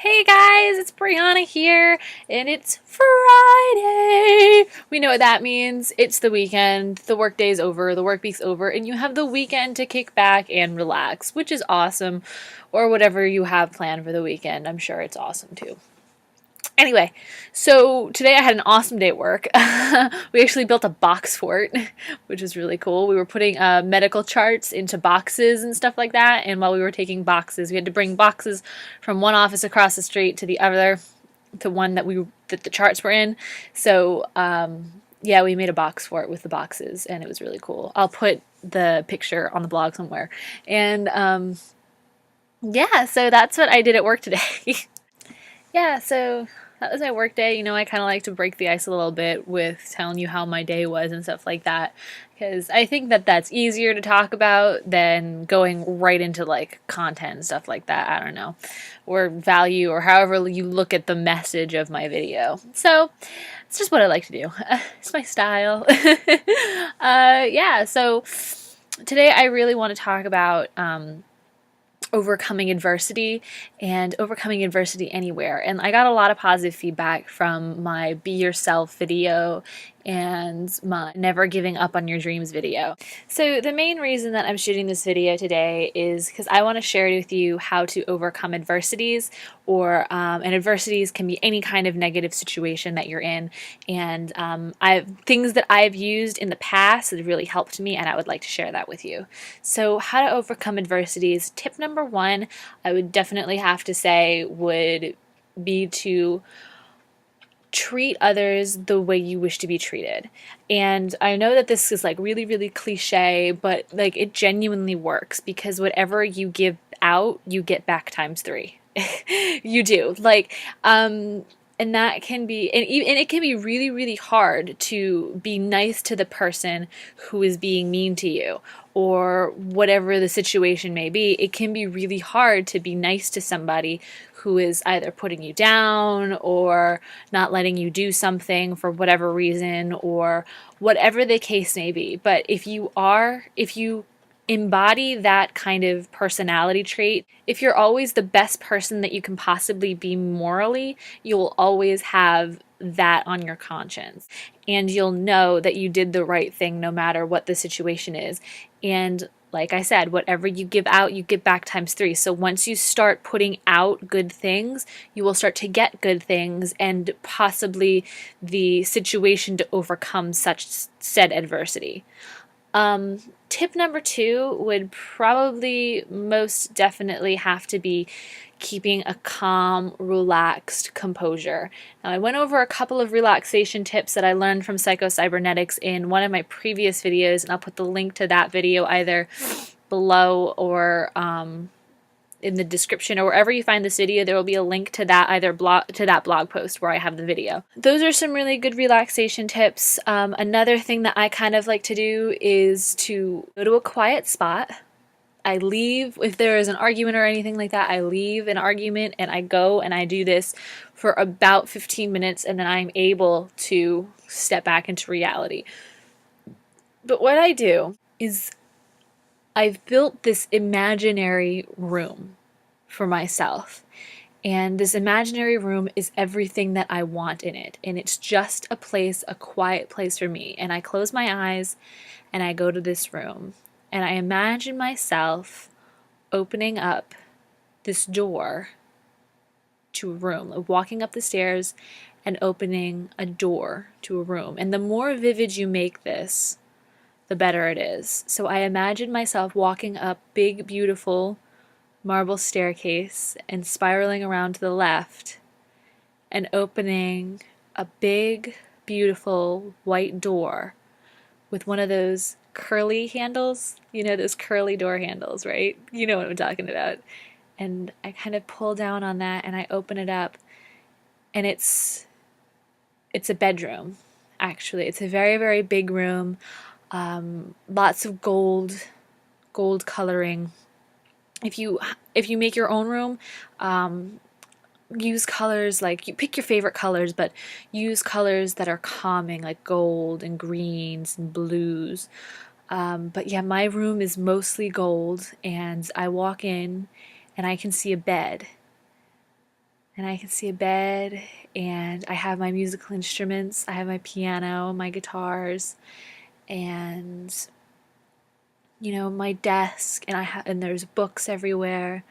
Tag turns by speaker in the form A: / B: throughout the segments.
A: Hey guys, it's Brianna here, and it's Friday. We know what that means. It's the weekend, the work day's over, the work week's over, and you have the weekend to kick back and relax, which is awesome. Or whatever you have planned for the weekend. I'm sure it's awesome too. Anyway, so today I had an awesome day at work. We actually built a box fort, which was really cool. We were putting medical charts into boxes and stuff like that. And while we were taking boxes, we had to bring boxes from one office across the street to the other, to one that the charts were in. So yeah, we made a box fort with the boxes, and it was really cool. I'll put the picture on the blog somewhere. And yeah, so that's what I did at work today. Yeah, so that was my work day. You know, I kind of like to break the ice a little bit with telling you how my day was and stuff like that, because I think that that's easier to talk about than going right into like content and stuff like that. I don't know, or value, or however you look at the message of my video. So it's just what I like to do. It's my style. Yeah, so today I really want to talk about overcoming adversity and overcoming adversity anywhere. And I got a lot of positive feedback from my Be Yourself video and my Never Giving Up on Your Dreams video. So the main reason that I'm shooting this video today is because I want to share with you how to overcome adversities, and adversities can be any kind of negative situation that you're in. And things that I've used in the past that have really helped me, and I would like to share that with you. So how to overcome adversities. Tip number one, I would definitely have to say would be to treat others the way you wish to be treated. And I know that this is like really, really cliche, but like it genuinely works, because whatever you give out, you get back times three. You do. And that can be, and it can be really, really hard to be nice to the person who is being mean to you, or whatever the situation may be. It can be really hard to be nice to somebody who is either putting you down or not letting you do something for whatever reason, or whatever the case may be. But if you embody that kind of personality trait, if you're always the best person that you can possibly be morally, you'll always have that on your conscience, and you'll know that you did the right thing no matter what the situation is. And like I said, whatever you give out, you get back times three. So once you start putting out good things, you will start to get good things, and possibly the situation to overcome such said adversity. Tip number two would probably most definitely have to be keeping a calm, relaxed composure. Now, I went over a couple of relaxation tips that I learned from Psycho-Cybernetics in one of my previous videos, and I'll put the link to that video either below or in the description, or wherever you find this video, there will be a link to that blog post where I have the video. Those are some really good relaxation tips. Another thing that I kind of like to do is to go to a quiet spot. I leave, if there is an argument or anything like that, I leave an argument and I go and I do this for about 15 minutes, and then I'm able to step back into reality. But what I do is I've built this imaginary room for myself. And this imaginary room is everything that I want in it. And it's just a quiet place for me. And I close my eyes and I go to this room. And I imagine myself opening up this door to a room, like walking up the stairs and opening a door to a room. And the more vivid you make this, the better it is. So I imagine myself walking up big, beautiful marble staircase and spiraling around to the left and opening a big, beautiful white door with one of those curly handles. You know, those curly door handles, right? You know what I'm talking about. And I kind of pull down on that and I open it up, and it's a bedroom, actually. It's a very, very big room. Lots of gold coloring. If you make your own room, use colors, like, you pick your favorite colors, but use colors that are calming, like gold and greens and blues. But yeah, my room is mostly gold, and I walk in and I can see a bed. and I can see a bed, and I have my musical instruments. I have my piano, my guitars, and my desk, and there's books everywhere.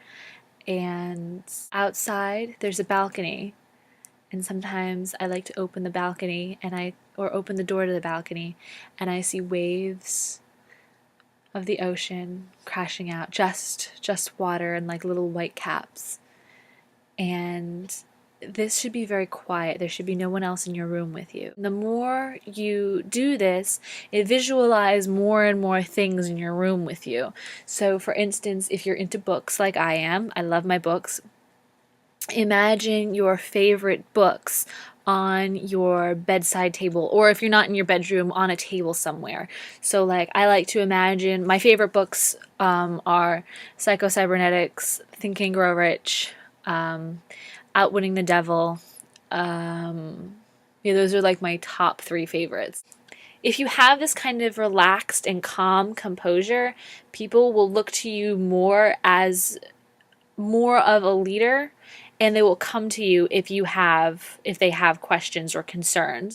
A: And outside there's a balcony, and sometimes I like to open the balcony or open the door to the balcony, and I see waves of the ocean crashing out, just water and like little white caps. And this should be very quiet. There should be no one else in your room with you. The more you do this, visualize more and more things in your room with you. So for instance, if you're into books like I am, I love my books. Imagine your favorite books on your bedside table, or if you're not in your bedroom, on a table somewhere. So like I like to imagine my favorite books are Psycho-Cybernetics, Think and Grow Rich, Outwitting the Devil. Those are like my top 3 favorites. If you have this kind of relaxed and calm composure, people will look to you more as more of a leader, and they will come to you if they have questions or concerns.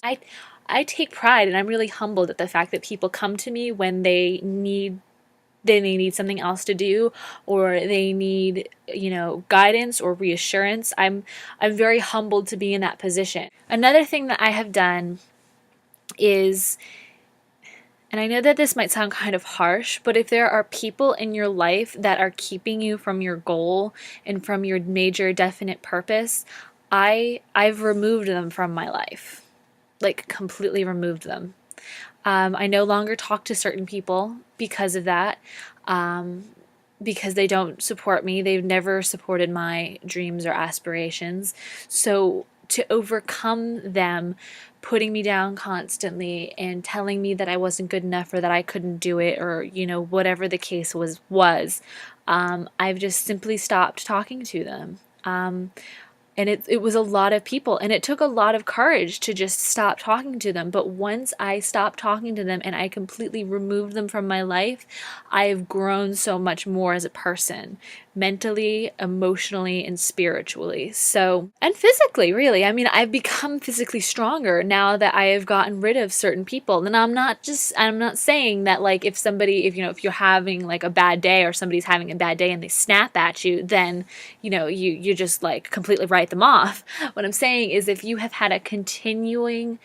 A: I take pride, and I'm really humbled at the fact that people come to me when they need something else to do, or they need guidance or reassurance. I'm very humbled to be in that position. Another thing that I have done is, and I know that this might sound kind of harsh, but if there are people in your life that are keeping you from your goal and from your major definite purpose, I've removed them from my life, like completely removed them. I no longer talk to certain people because of that, because they don't support me. They've never supported my dreams or aspirations. So to overcome them putting me down constantly and telling me that I wasn't good enough or that I couldn't do it, or whatever the case was, I've just simply stopped talking to them. And it was a lot of people, and it took a lot of courage to just stop talking to them. But once I stopped talking to them and I completely removed them from my life, I have grown so much more as a person, mentally, emotionally, and spiritually. So, and physically, really. I mean, I've become physically stronger now that I have gotten rid of certain people. And I'm not saying that like if you're having like a bad day, or somebody's having a bad day and they snap at you, then, you just like completely write them off. What I'm saying is, if you have had a continuing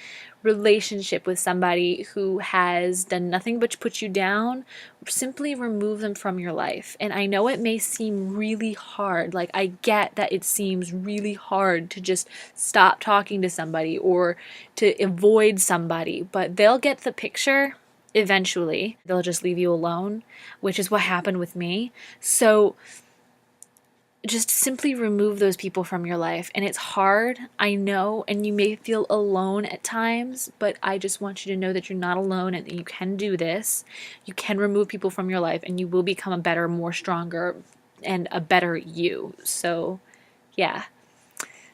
A: relationship with somebody who has done nothing but put you down, simply remove them from your life. And I know it may seem really hard. Like, I get that it seems really hard to just stop talking to somebody or to avoid somebody, but they'll get the picture eventually. They'll just leave you alone, which is what happened with me. So just simply remove those people from your life. And it's hard, I know, and you may feel alone at times, but I just want you to know that you're not alone and that you can do this. You can remove people from your life, and you will become a better, more stronger, and a better you. So, yeah.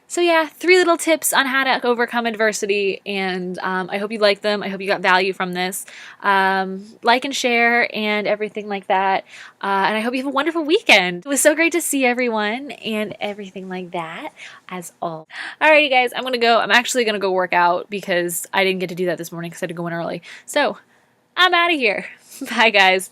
A: So yeah, 3 little tips on how to overcome adversity, and I hope you like them. I hope you got value from this. Like and share and everything like that. And I hope you have a wonderful weekend. It was so great to see everyone and everything like that, as all. Alrighty guys, I'm gonna go. I'm actually gonna go work out because I didn't get to do that this morning because I had to go in early. So I'm out of here. Bye guys.